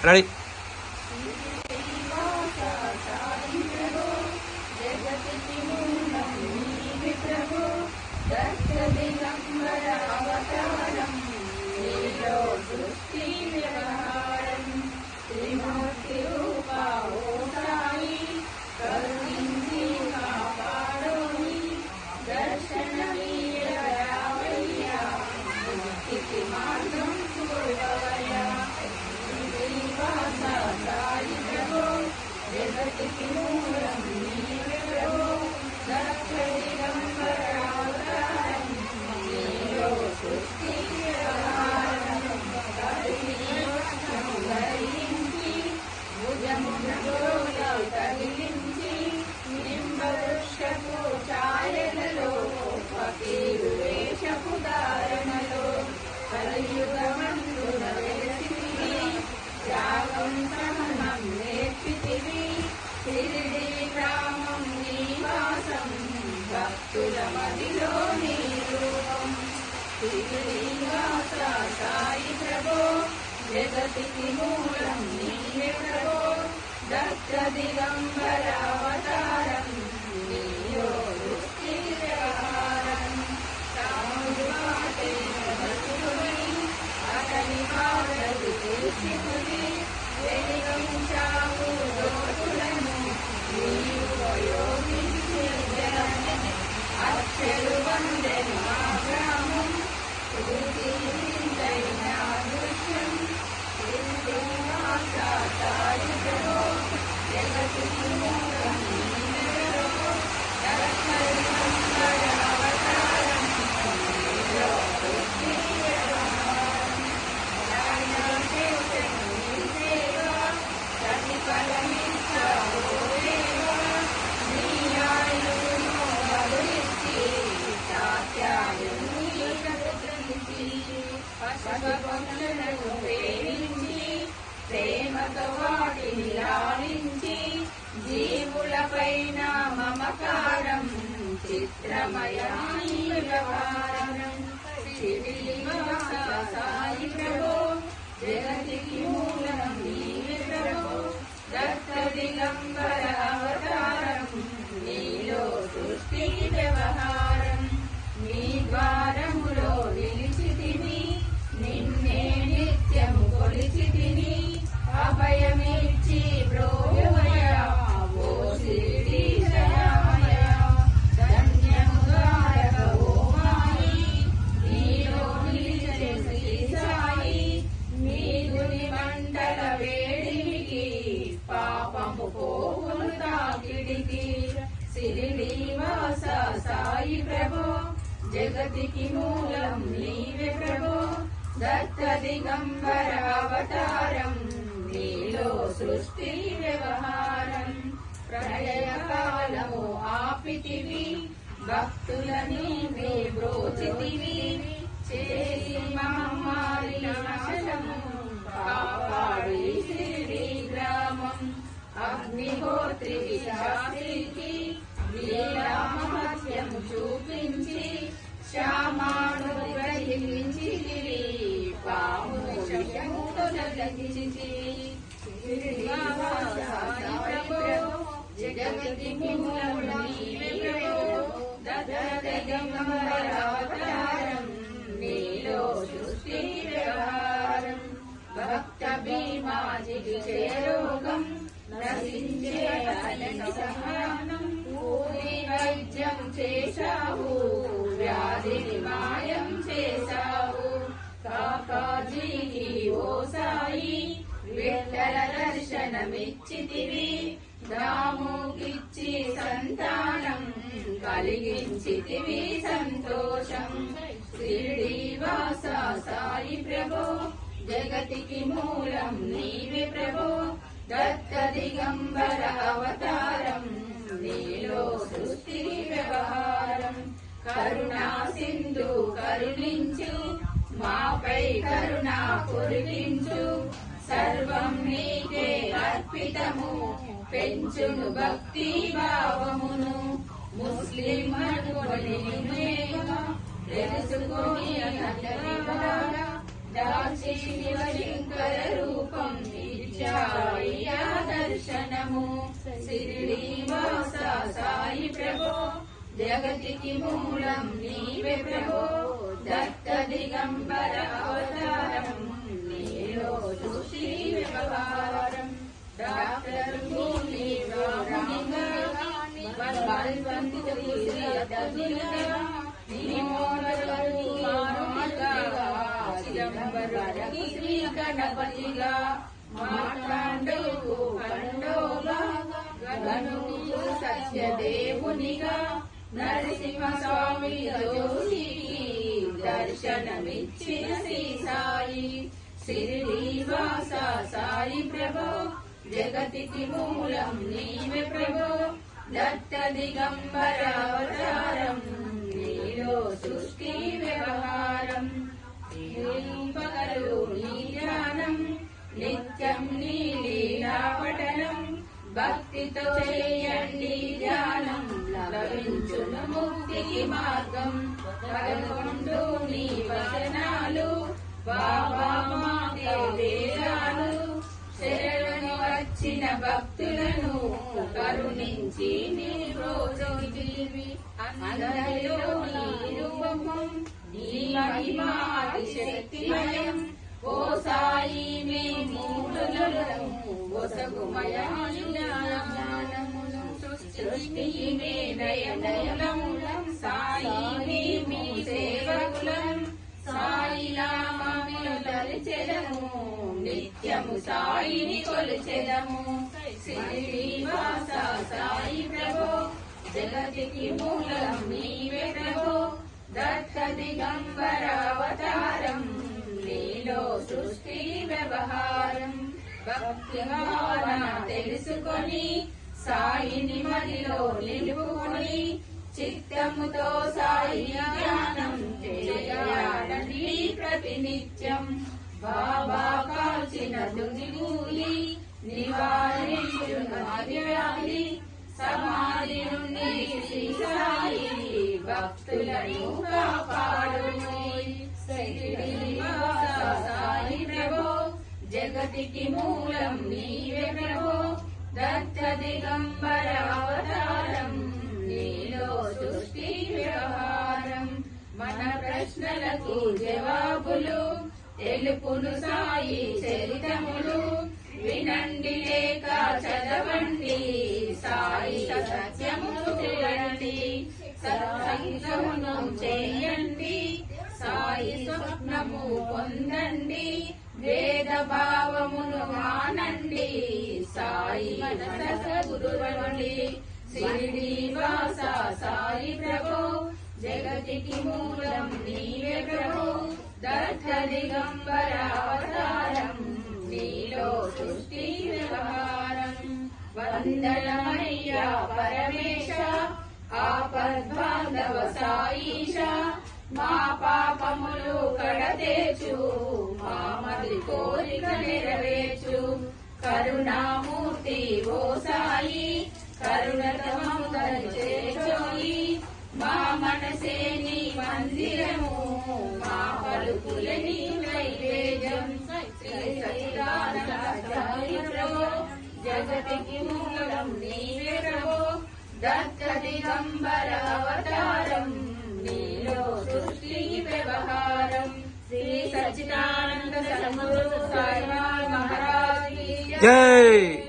Ready. Sai ప్రభో జగతికి మూలం నీవే ప్రభో దత్త దిగంబర అవతారం నీలో దృష్టి వ్యవహారం రాముడు మాటే భక్తుని అతని బాధలు తెలుసుకుని వెలిగించావు దోషులను నీవు యోగించి అక్షరు వందెను ఆ గ్రామం ప్రేమతో వాటిని లాలించి జీవులపైన మమకారం చిత్రమయాని వ్యవహారం శ్రీనివాస సాయి ప్రభో జగతికి మూలం నీవే ప్రభో దత్త దిగంబర అవతారం నీలో సృష్టి వ్యవహారం నీ ద్వారములో నిలిచితిని నిన్నే నిత్యము కొలిచితిని అభయమిచ్చి బ్రోమయ ఓ శ్రీశైలమయ ధన్యముగారక ఓ మాయి నీలో నిలిచే శ్రీ సాయి నీదుని మంటల వేడికి పాపము పోవును తాకిడికి శ్రీనివాస సాయి ప్రభో జగతికి మూలం నీవే ప్రభో దత్త దిగంబర అవతారం నీలో సృష్టి వ్యవహారం ప్రళయ కాలము ఆపితివి భక్తుల నీవే బ్రోచితివి చేసి మహమ్మారి నాశము కాపాడి శిరిడి గ్రామం అగ్నిహోత్రి శాస్త్రికి లీలా మహత్యము చూపించి శ్యామాను గ్రహించితివి పాము శముతో జగించి జగతికి మూలం నీవే ప్రభో దత్త దిగంబర అవతారం నీలో సృష్టి వ్యవహారం భక్త భీమాజికి చేరోగం నశించే సహనం పూరి వైద్యం చేశావు వ్యాధిని మాయం చేశావు కాకాజీకి ఓ సాయి విఠల దర్శనమిచ్చితివి దాముకిచ్చి సంతానం కలిగించితివి సంతోషం శ్రీనివాస సాయి ప్రభో జగతికి మూలం నీవే ప్రభో దత్త దిగంబర అవతారం నీలో సృష్టి వ్యవహారం కరుణా సింధు కరుణించు మాపై కరుణ కురిపించు సర్వం నీకే అర్పితము పెంచును భక్తి భావమును ముస్లిం అనుకొని తెలుసుకొని దాచి శివశంకర రూపం దర్శనము శ్రీనివాస సాయి ప్రభో జగతికి మూలం నీవే ప్రభో దత్త దిగంబర అవతారం నీలో సృష్టి వ్యవహారం డాక్టర్ భూమి గణపతిగా మాట్లాడు పండోగా గణుడు సత్యదేవునిగా నరసింహస్వామి జోషికి దర్శనమిచ్చిన శ్రీ సాయి శ్రీనివాస సాయి ప్రభో జగతికి మూలం నీవే ప్రభో దత్త దిగంబర అవతారం నీలో సృష్టి వ్యవహారం పగలు నీ ధ్యానం నిత్యం నీ లీలా పఠనం భక్తితో చేయండి ధ్యానం లభించును ముక్తికి మార్గం 11 నీ వచనాలు బాబా మాకే వేదాలు శరణు వచ్చిన భక్తులను కరుణించి నీ రోజు జీవి అందరిలో నీ రూపం నీ మహిమా అతిశక్తిమయం ఓ సాయి మే మూలలను జ్ఞానమును సృష్టి మే నయనములం సాయి మీ సేవకులం సాయి నామమును తలిచెదము నిత్యము సాయిని కొలిచెదము శ్రీనివాస సాయి ప్రభో జగతికి మూలం నీవే ప్రభో దత్త దిగంబర అవతారం నీలో సృష్టి వ్యవహారం భక్తి భావన తెలుసుకొని సాయిని మదిలో నిలుపుకొని చిత్తముతో సాయి జ్ఞానం చేయాలని ప్రతినిత్యం బాబా కాల్చిన దుర్గూలి నివారించును వ్యాధి సమాధి నుండి శ్రీ సాయి భక్తులను కాపాడు శ్రీనివాస సాయి ప్రభో జగతికి మూలం నీవే ప్రభో దత్త దిగంబర అవతారం నీలో సృష్టి వ్యవహారం మన ప్రశ్నలకు జవాబులు తెలుపును సాయి చరితములు వినండి లేక చదవండి సాయి సత్యమును చూడండి సత్సంగమును చేయండి సాయి స్వప్నము పొందండి వేద భావమును మానండి సాయి మనస గురువండి శ్రీనివాస సాయి ప్రభో జగతికి మూలం నీవే ప్రభో దత్త దిగంబర అవతారం నీలో సృష్టి వ్యవహారం వందనమయ్యా పరమేశ ఆపద్బాంధవ సాయిష మా పాపములు కడతేచు మా మది కోరిక నెరవేర్చు కరుణామూర్తి ఓ సాయి కరుణతమము దరిచేచోయి మా మనసే నీ మందిరము మా పలుకులని నైవేద్యం శ్రీ సచిదానంద సాయి ప్రభో జగతికి మూలం నీవే ప్రభో దత్త దిగంబర అవతారం నీలో సృష్టి వ్యవహారం శ్రీ సచిదానంద సద్గురు సాయి మహారాజ్ की जय।